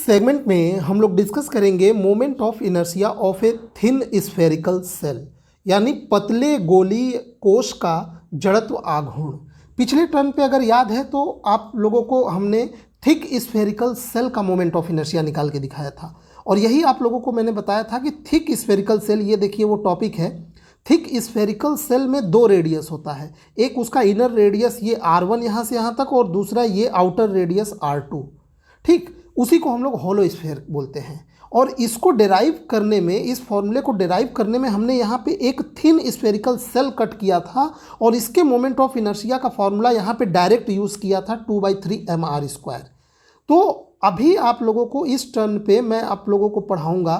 Segment में हम लोग डिस्कस करेंगे moment of inertia of a thin spherical shell, यानी पतले गोलीय कोश का जड़त्व आघूर्ण। पिछले टर्न पे अगर याद है तो आप लोगों को हमने थिक स्फेरिकल सेल का मोमेंट ऑफ इनर्शिया निकाल के दिखाया था, और यही आप लोगों को मैंने बताया था कि थिक स्फेरिकल सेल, ये देखिए वो टॉपिक है। थिक स्फेरिकल सेल में दो रेडियस होता है, एक उसका इनर रेडियस ये R1 यहाँ से यहाँ तक, और दूसरा ये आउटर रेडियस R2। ठीक, उसी को हम लोग होलो स्फीयर बोलते हैं। और इसको डिराइव करने में, इस फॉर्मूले को डिराइव करने में हमने यहाँ पे एक थिन स्फेरिकल सेल कट किया था, और इसके मोमेंट ऑफ इनर्शिया का फॉर्मूला यहाँ पे डायरेक्ट यूज़ किया था 2/3 mr²। तो अभी आप लोगों को इस टर्न पे मैं आप लोगों को पढ़ाऊँगा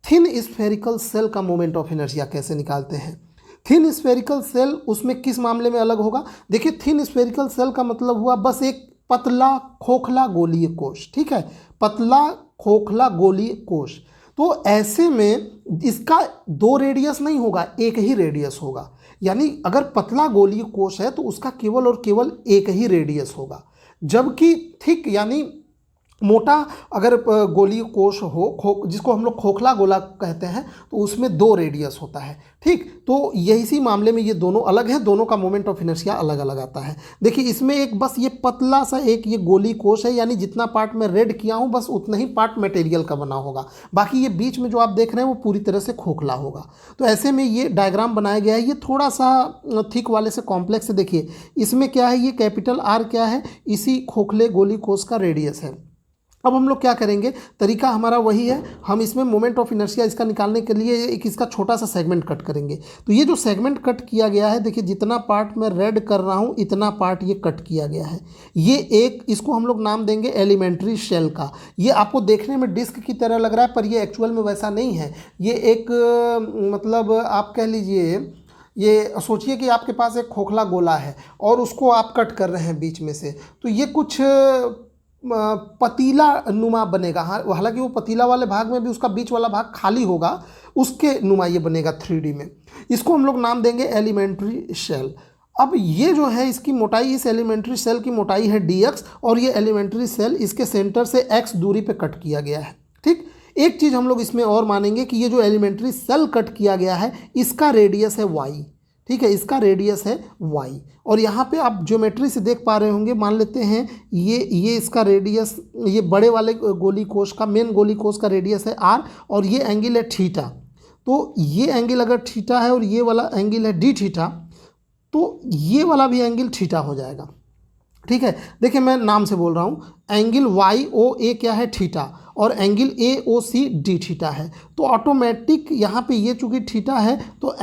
थिन स्फेरिकल सेल का मोमेंट ऑफ इनर्शिया कैसे निकालते हैं। थिन स्फेरिकल सेल उसमें किस मामले में अलग होगा? देखिए, थिन स्फेरिकल सेल का मतलब हुआ बस एक पतला खोखला गोलीय कोश। ठीक है, पतला खोखला गोलीय कोश। तो ऐसे में इसका दो रेडियस नहीं होगा, एक ही रेडियस होगा। यानी अगर पतला गोलीय कोश है तो उसका केवल और केवल एक ही रेडियस होगा, जबकि थिक यानी मोटा अगर गोलीय कोश हो, जिसको हम लोग खोखला गोला कहते हैं, तो उसमें दो रेडियस होता है। ठीक, तो इसी मामले में ये दोनों अलग हैं, दोनों का मोमेंट ऑफ इनर्शिया अलग अलग आता है। देखिए, इसमें एक बस ये पतला सा एक ये गोली कोश है, यानी जितना पार्ट मैं रेड किया हूँ बस उतना ही पार्ट मटेरियल का बना होगा, बाकी ये बीच में जो आप देख रहे हैं वो पूरी तरह से खोखला होगा। तो ऐसे में ये डायग्राम बनाया गया है, ये थोड़ा सा थिक वाले से कॉम्प्लेक्स है। देखिए इसमें क्या है, ये कैपिटल R क्या है, इसी खोखले गोली कोश का रेडियस है। अब हम लोग क्या करेंगे, तरीका हमारा वही है, हम इसमें मोमेंट ऑफ इनर्शिया इसका निकालने के लिए एक इसका छोटा सा सेगमेंट कट करेंगे। तो ये जो सेगमेंट कट किया गया है, देखिए जितना पार्ट मैं रेड कर रहा हूँ इतना पार्ट ये कट किया गया है। ये एक, इसको हम लोग नाम देंगे एलिमेंट्री शेल का। ये आपको देखने में डिस्क की तरह लग रहा है, पर ये एक्चुअल में वैसा नहीं है। ये एक मतलब आप कह लीजिए, ये सोचिए कि आपके पास एक खोखला गोला है और उसको आप कट कर रहे हैं बीच में से, तो ये कुछ पतीला नुमा बनेगा। हालांकि वो पतीला वाले भाग में भी उसका बीच वाला भाग खाली होगा, उसके नुमा ये बनेगा 3D में। इसको हम लोग नाम देंगे एलिमेंट्री शेल। अब ये जो है इसकी मोटाई, इस एलिमेंट्री सेल की मोटाई है dx, और ये एलिमेंट्री सेल इसके सेंटर से x दूरी पे कट किया गया है। ठीक, एक चीज़ हम लोग इसमें और मानेंगे कि ये जो एलिमेंट्री सेल कट किया गया है इसका रेडियस है y। ठीक है, इसका रेडियस है y, और यहाँ पे आप ज्योमेट्री से देख पा रहे होंगे, मान लेते हैं ये इसका रेडियस, ये बड़े वाले गोली कोश का, मेन गोली कोश का रेडियस है r, और ये एंगल है थीटा। तो ये एंगल अगर थीटा है और ये वाला एंगल है d थीटा, तो ये वाला भी एंगल थीटा हो जाएगा। ठीक है, देखिए मैं नाम से बोल रहा हूँ, एंगल YOA क्या है, थीटा, और एंगल AOC d थीटा है। तो ऑटोमेटिक यहाँ पे ये चूँकि थीटा है तो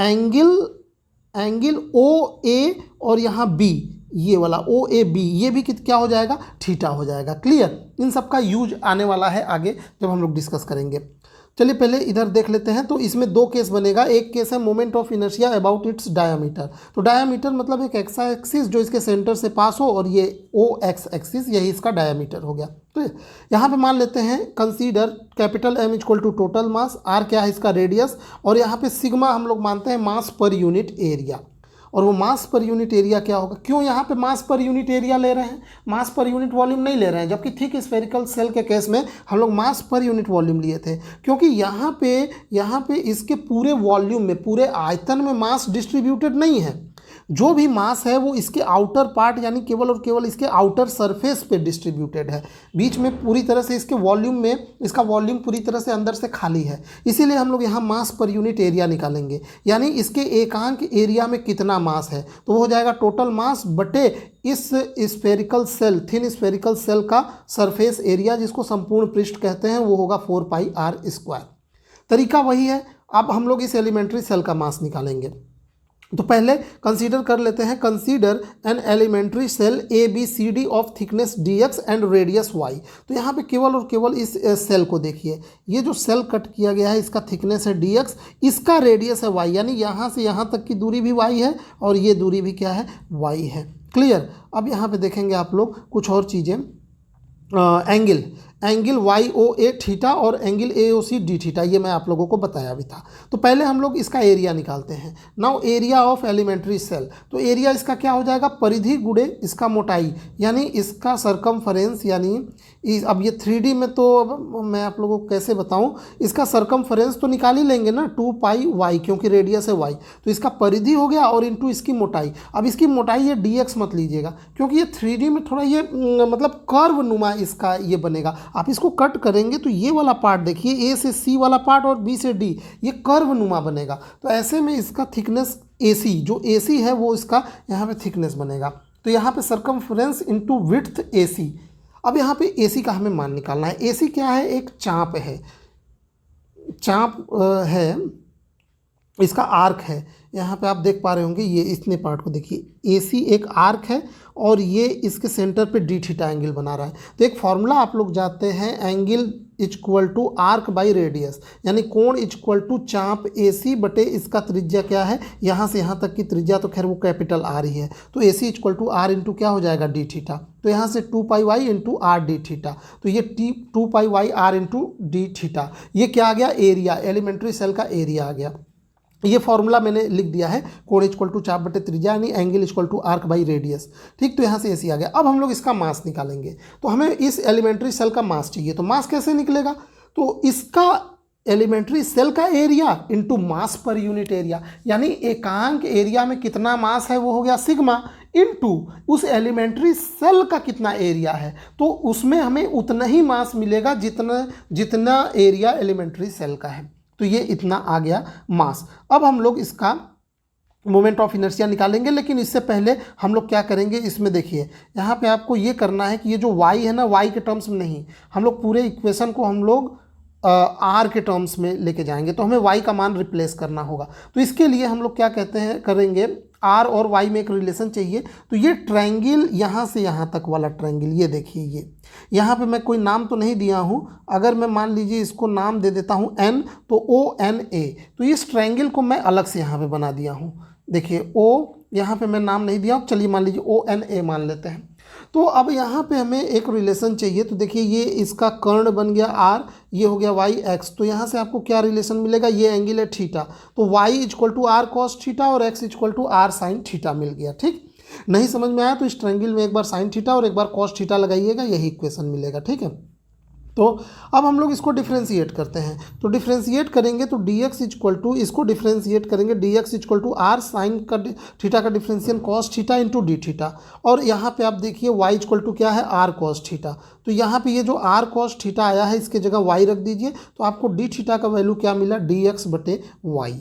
एंगल OA और यहाँ B, ये वाला OAB, ये भी क्या हो जाएगा, थीटा हो जाएगा। क्लियर, इन सब का यूज आने वाला है आगे जब हम लोग डिस्कस करेंगे। चलिए पहले इधर देख लेते हैं। तो इसमें दो केस बनेगा, एक केस है moment of inertia about it's diameter. तो डायामीटर मतलब एक एक्स एक्सिस जो इसके सेंटर से पास हो, और ये OX एक्सिस, यही इसका डायामीटर हो गया। तो यहाँ पे मान लेते हैं, consider capital M = total mass, R क्या है इसका रेडियस, और यहाँ पे सिग्मा हम लोग मानते हैं मास पर यूनिट एरिया। और वो मास पर यूनिट एरिया क्या होगा, क्यों यहाँ पे मास पर यूनिट एरिया ले रहे हैं, मास पर यूनिट वॉल्यूम नहीं ले रहे हैं, जबकि थिक स्फेरिकल सेल के केस में हम लोग मास पर यूनिट वॉल्यूम लिए थे, क्योंकि यहाँ पे इसके पूरे वॉल्यूम में, पूरे आयतन में मास डिस्ट्रीब्यूटेड नहीं है। जो भी मास है वो इसके आउटर पार्ट, यानी केवल और केवल इसके आउटर सरफेस पे डिस्ट्रीब्यूटेड है, बीच में पूरी तरह से इसके वॉल्यूम में, इसका वॉल्यूम पूरी तरह से अंदर से खाली है। इसीलिए हम लोग यहाँ मास पर यूनिट एरिया निकालेंगे, यानी इसके एकांक एरिया में कितना मास है, तो वो हो जाएगा टोटल मास बटे इस spherical shell, thin spherical shell का सरफेस एरिया, जिसको संपूर्ण पृष्ठ कहते हैं, वो होगा 4πr²। तरीका वही है। अब हम लोग इस एलिमेंट्री सेल का मास निकालेंगे। तो पहले कंसीडर कर लेते हैं, consider an elementary cell ABCD of thickness dx and radius y। तो यहाँ पे केवल और केवल इस सेल को देखिए, ये जो सेल कट किया गया है इसका थिकनेस है dx, इसका रेडियस है y, यानी यहाँ से यहाँ तक की दूरी भी y है, और ये दूरी भी क्या है, y है। क्लियर। अब यहाँ पे देखेंगे आप लोग कुछ और चीज़ें, angle Y O A theta और angle A O C D theta, ये मैं आप लोगों को बताया भी था। तो पहले हम लोग इसका एरिया निकालते हैं। Now area of elementary cell, तो एरिया इसका क्या हो जाएगा, परिधि गुणे इसका मोटाई, यानी इसका सरकमफरेंस, यानी अब ये 3D में तो अब मैं आप लोगों को कैसे बताऊं, इसका सरकमफरेंस तो निकाल ही लेंगे ना, 2 पाई वाई, क्योंकि रेडियस है वाई, तो इसका परिधि हो गया और इनटू इसकी मोटाई। अब इसकी मोटाई ये dx मत लीजिएगा, क्योंकि ये 3D में थोड़ा ये मतलब कर्व नुमा इसका ये बनेगा। आप इसको कट करेंगे तो ये वाला पार्ट देखिए, A से C वाला पार्ट और B से D, ये कर्व नुमा बनेगा। तो ऐसे में इसका थिकनेस AC, जो AC है वो इसका यहाँ पे थिकनेस बनेगा। तो यहाँ पे सरकमफ्रेंस इंटू विड्थ AC। अब यहाँ पे AC का हमें मान निकालना है। AC क्या है, एक चाप है, चाप है, इसका आर्क है। यहाँ पे आप देख पा रहे होंगे, ये इतने पार्ट को देखिए, AC एक आर्क है और ये इसके सेंटर पे डी थीटा एंगल बना रहा है। तो एक फॉर्मूला आप लोग जाते हैं, angle equal to arc by radius, यानी कोण इक्वल टू चाप AC बटे इसका त्रिज्या क्या है, यहाँ से यहाँ तक की त्रिज्या तो खैर वो कैपिटल R ही है, तो AC equal to R into क्या हो जाएगा, डी थीटा। तो यहाँ से 2 pi Y into R D theta, तो ये 2 pi Y R into D theta, ये क्या आ गया, एरिया, एलिमेंट्री सेल का एरिया आ गया। ये फॉर्मूला मैंने लिख दिया है, कोण इक्वल टू चाप बटे त्रिज्या, यानी angle equal to arc by radius. ठीक, तो यहाँ से AC आ गया। अब हम लोग इसका मास निकालेंगे, तो हमें इस एलिमेंट्री सेल का मास चाहिए। तो मास कैसे निकलेगा, तो इसका एलिमेंट्री सेल का area into mass per unit area, यानी एकांक एरिया में कितना मास है वो हो गया सिग्मा, इंटू उस एलिमेंट्री सेल का कितना एरिया है, तो उसमें हमें उतना ही मास मिलेगा जितना एरिया एलिमेंट्री सेल का है। तो ये इतना आ गया मास। अब हम लोग इसका मोमेंट ऑफ इनर्शिया निकालेंगे, लेकिन इससे पहले हम लोग क्या करेंगे, इसमें देखिए यहाँ पे आपको ये करना है कि ये जो y है ना, y के टर्म्स में नहीं, हम लोग पूरे इक्वेशन को हम लोग r के टर्म्स में लेके जाएंगे। तो हमें y का मान रिप्लेस करना होगा। तो इसके लिए हम लोग क्या कहते हैं, करेंगे, r और y में एक रिलेशन चाहिए। तो ये ट्रायंगल यहाँ से यहाँ तक वाला ट्रायंगल, ये देखिए, ये यहाँ पे मैं कोई नाम तो नहीं दिया हूँ, अगर मैं मान लीजिए इसको नाम दे देता हूँ n, तो ONA, तो इस ट्रायंगल को मैं अलग से यहाँ पे बना दिया हूँ। देखिए O यहाँ पे मैं नाम नहीं दिया, चलिए मान लीजिए ONA मान लेते हैं। तो अब यहाँ पे हमें एक रिलेशन चाहिए। तो देखिए ये इसका कर्ण बन गया R, ये हो गया y x, तो यहाँ से आपको क्या रिलेशन मिलेगा, ये एंगल है थीटा, तो y equal to R cos theta और x equal to R sine theta मिल गया। ठीक, नहीं समझ में आया तो इस ट्रायंगल में एक बार साइन थीटा और एक बार कॉस थीटा लगाइएगा, यही इक्वेशन मिलेगा। ठीक है, तो अब हम लोग इसको डिफ्रेंशिएट करते हैं। तो डिफ्रेंशिएट करेंगे तो dx इक्वल टू, इसको डिफ्रेंशिएट करेंगे, dx equal to R sine का थीटा का differentiation cos theta into D theta, और यहाँ पे आप देखिए y इक्वल टू क्या है, आर कॉस थीटा। तो यहाँ पे ये जो आर कॉस थीटा आया है, इसके जगह y रख दीजिए, तो आपको डी थीटा का वैल्यू क्या मिला, dx बटे y।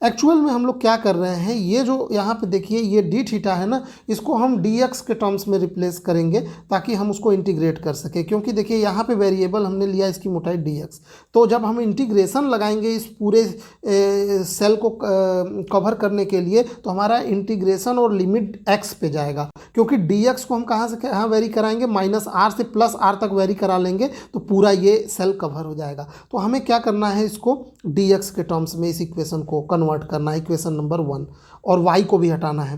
एक्चुअल में हम लोग क्या कर रहे हैं, ये जो यहाँ पे देखिए ये डी थीटा है ना, इसको हम dx के टर्म्स में रिप्लेस करेंगे ताकि हम उसको इंटीग्रेट कर सके, क्योंकि देखिए यहाँ पे वेरिएबल हमने लिया इसकी मोटाई dx। तो जब हम इंटीग्रेशन लगाएंगे इस पूरे सेल को कवर करने के लिए, तो हमारा इंटीग्रेशन और लिमिट x पे जाएगा, क्योंकि dx को हम कहाँ से कहाँ वेरी कराएंगे, -r से +r तक वेरी करा लेंगे, तो पूरा ये सेल कवर हो जाएगा। तो हमें क्या करना है, इसको dx के टर्म्स में इस इक्वेशन को कन्वर्ट करना है, इक्वेशन नंबर 1, और y को भी हटाना है।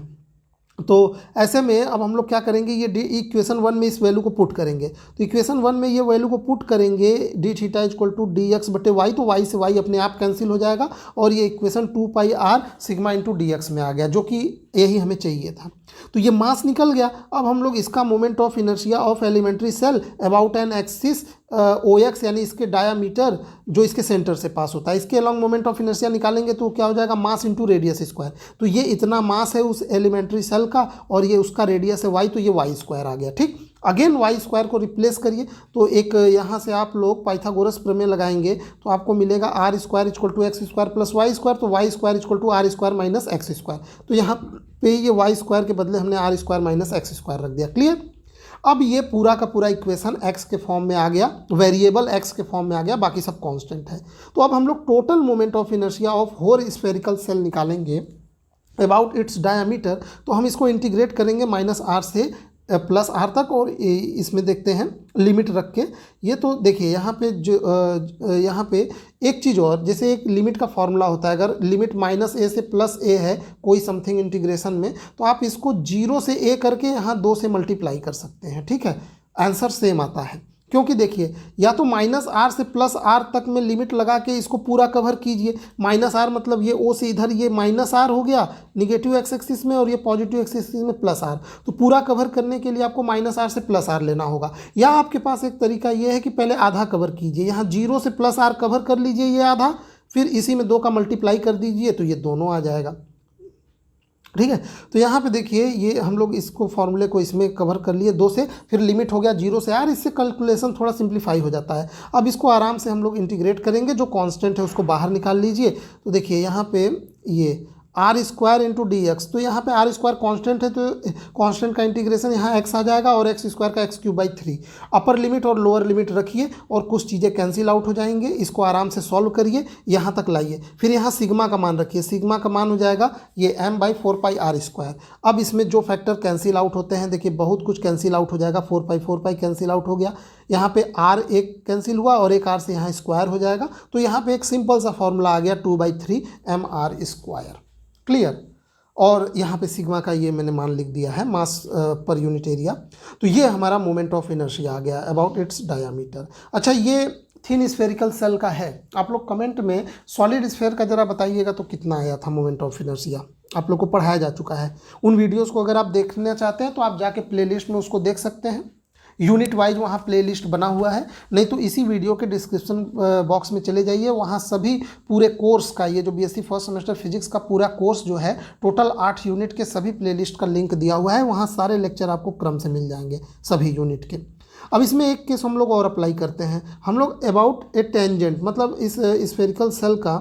तो ऐसे में अब हम लोग क्या करेंगे, ये इक्वेशन 1 में इस वैल्यू को पुट करेंगे। तो इक्वेशन 1 में ये वैल्यू को पुट करेंगे, D theta equal to dx बटे y, तो y से y अपने आप कैंसिल हो जाएगा, और ये इक्वेशन 2 पाई r सिग्मा इंटू dx में आ गया, जो कि यही हमें चाहिए था। तो ये मास निकल गया। अब हम लोग इसका moment of inertia of elementary cell about an axis OX, यानी इसके डायामीटर जो इसके सेंटर से पास होता है, इसके अलॉन्ग मोमेंट ऑफ इनर्शिया निकालेंगे तो क्या हो जाएगा, मास इंटू रेडियस स्क्वायर। तो ये इतना मास है उस एलिमेंट्री सेल का, और ये उसका रेडियस है y, तो ये y स्क्वायर आ गया। ठीक, अगेन y स्क्वायर को रिप्लेस करिए, तो एक यहाँ से आप लोग पाइथागोरस प्रमेय लगाएंगे, तो आपको मिलेगा R square equal to x square plus y square, तो y square equal to R square minus x square. तो यहाँ पे ये वाई स्क्वायर के बदले हमने R square minus x square रख दिया। क्लियर, अब ये पूरा का पूरा इक्वेशन x के फॉर्म में आ गया, वेरिएबल x के फॉर्म में आ गया, बाकी सब कांस्टेंट है। तो अब हम लोग total moment of inertia of whole spherical cell निकालेंगे अबाउट इट्स डायमीटर। तो हम इसको इंटीग्रेट करेंगे -r से +r तक, और इसमें देखते हैं लिमिट रख के। ये तो देखिए यहाँ पे जो यहाँ पे एक चीज़ और, जैसे एक लिमिट का फॉर्मूला होता है, अगर लिमिट -a से +a है कोई समथिंग इंटीग्रेशन में, तो आप इसको 0 से a करके यहाँ 2 से मल्टीप्लाई कर सकते हैं। ठीक है, आंसर सेम आता है। क्योंकि देखिए या तो -r से +r तक में लिमिट लगा के इसको पूरा कवर कीजिए। -r मतलब ये O से इधर ये -r हो गया निगेटिव एक्स एक्सिस में, और ये पॉजिटिव एक्स एक्सिस में +r। तो पूरा कवर करने के लिए आपको -r से +r लेना होगा। या आपके पास एक तरीका ये है कि पहले आधा कवर कीजिए, यहाँ 0 से +r कवर कर लीजिए ये आधा, फिर इसी में 2 का मल्टीप्लाई कर दीजिए तो ये दोनों आ जाएगा। ठीक है, तो यहाँ पे देखिए ये हम लोग इसको फॉर्मूले को इसमें कवर कर लिए 2 से, फिर लिमिट हो गया 0 से r, इससे कैलकुलेशन थोड़ा सिंप्लीफाई हो जाता है। अब इसको आराम से हम लोग इंटीग्रेट करेंगे, जो कांस्टेंट है उसको बाहर निकाल लीजिए। तो देखिए यहाँ पे ये r² इंटू dx, तो यहाँ पे r² कांस्टेंट है तो कांस्टेंट का इंटीग्रेशन यहाँ x आ जाएगा और x² का x³ 3। अपर लिमिट और लोअर लिमिट रखिए और कुछ चीज़ें कैंसिल आउट हो जाएंगे। इसको आराम से सॉल्व करिए, यहाँ तक लाइए, फिर यहाँ सिग्मा का मान रखिए। सिग्मा का मान हो जाएगा ये m/4πr²। अब इसमें जो फैक्टर कैंसिल आउट होते हैं, देखिए बहुत कुछ कैंसिल आउट हो जाएगा। 4π कैंसिल आउट हो गया, यहाँ पे r एक कैंसिल हुआ और एक r से यहाँ स्क्वायर हो जाएगा। तो यहाँ पे एक सिंपल सा फॉर्मूला आ गया 2/3 mr²। क्लियर। और यहाँ पे सिग्मा का ये मैंने मान लिख दिया है, मास पर यूनिट एरिया। तो ये हमारा मोमेंट ऑफ इनर्शिया आ गया अबाउट इट्स डायामीटर। अच्छा, ये थिन स्फेरिकल सेल का है। आप लोग कमेंट में सॉलिड स्फेयर का ज़रा बताइएगा तो कितना आया था मोमेंट ऑफ इनर्शिया। आप लोग को पढ़ाया जा चुका है। उन वीडियोज़ को अगर आप देखना चाहते हैं तो आप जाके प्लेलिस्ट में उसको देख सकते हैं, यूनिट वाइज वहाँ प्लेलिस्ट बना हुआ है। नहीं तो इसी वीडियो के डिस्क्रिप्शन बॉक्स में चले जाइए, वहाँ सभी पूरे कोर्स का, ये जो बीएससी फर्स्ट सेमेस्टर फिजिक्स का पूरा कोर्स जो है टोटल 8 यूनिट के सभी प्लेलिस्ट का लिंक दिया हुआ है। वहाँ सारे लेक्चर आपको क्रम से मिल जाएंगे सभी यूनिट के। अब इसमें एक केस हम लोग और अप्लाई करते हैं। हम लोग अबाउट ए टेंजेंट, मतलब इस स्फेरिकल सेल का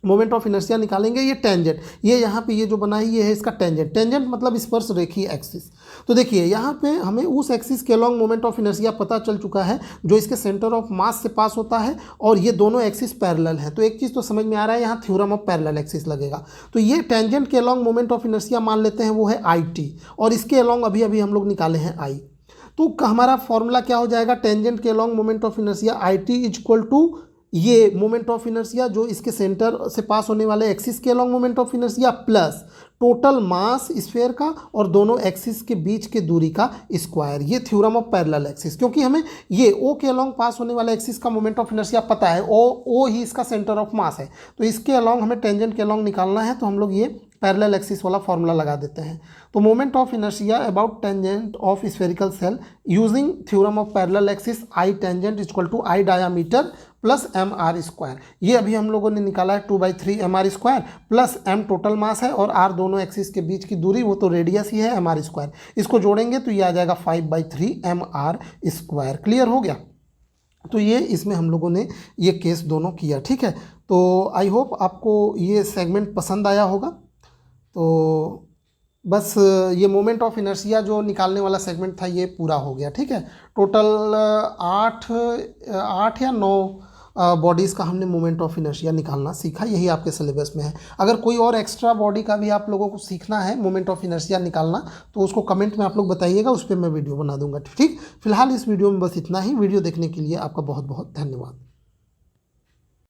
मोमेंट ऑफ इनर्शिया निकालेंगे। ये टेंजेंट, ये यहाँ पे ये जो बना है ये है इसका टेंजेंट। टेंजेंट मतलब स्पर्श रेखीय एक्सिस। तो देखिए यहाँ पे हमें उस एक्सिस के अलॉन्ग मोमेंट ऑफ इनर्शिया पता चल चुका है जो इसके सेंटर ऑफ मास से पास होता है, और ये दोनों एक्सिस पैरेलल हैं। तो एक चीज़ तो समझ में आ रहा है, यहाँ थ्योरम ऑफ पैरेलल एक्सिस लगेगा। तो ये टेंजेंट के अलॉन्ग मोमेंट ऑफ इनर्शिया मान लेते हैं वो है IT, और इसके अलॉन्ग अभी अभी हम लोग निकाले हैं I। तो हमारा फॉर्मूला क्या हो जाएगा, टेंजेंट के along moment of inertia IT is equal to ये मोमेंट ऑफ इनर्शिया जो इसके सेंटर से पास होने वाले एक्सिस के along moment of inertia plus total mass sphere का और दोनों एक्सिस के बीच के दूरी का स्क्वायर। ये थ्योरम ऑफ पैरेलल एक्सिस, क्योंकि हमें ये O के अलॉन्ग पास होने वाले एक्सिस का मोमेंट ऑफ इनर्शिया पता है, O ही इसका सेंटर ऑफ मास है। तो इसके अलॉन्ग हमें टेंजेंट के अलॉन्ग निकालना है, तो हम लोग ये पैरेलल एक्सिस वाला फॉर्मूला लगा देते हैं। तो moment of inertia about tangent of spherical cell using theorem of parallel axis I tangent equal to I diameter plus mr²। ये अभी हम लोगों ने निकाला है 2/3 mr² plus m total mass है और r दोनों एक्सिस के बीच की दूरी, वो तो रेडियस ही है mr²। इसको जोड़ेंगे तो ये आ जाएगा 5/3 mr²। क्लियर हो गया। तो ये इसमें हम लोगों ने ये केस दोनों किया। ठीक है, तो आई होप आपको ये सेगमेंट पसंद आया होगा। तो बस ये मोमेंट ऑफ इनर्शिया जो निकालने वाला सेगमेंट था ये पूरा हो गया। ठीक है, टोटल 8 या 9 बॉडीज़ का हमने मोमेंट ऑफ इनर्शिया निकालना सीखा, यही आपके सिलेबस में है। अगर कोई और एक्स्ट्रा बॉडी का भी आप लोगों को सीखना है मोमेंट ऑफ इनर्शिया निकालना, तो उसको कमेंट में आप लोग बताइएगा, उस पर मैं वीडियो बना दूंगा। ठीक, फिलहाल इस वीडियो में बस इतना ही। वीडियो देखने के लिए आपका बहुत बहुत धन्यवाद।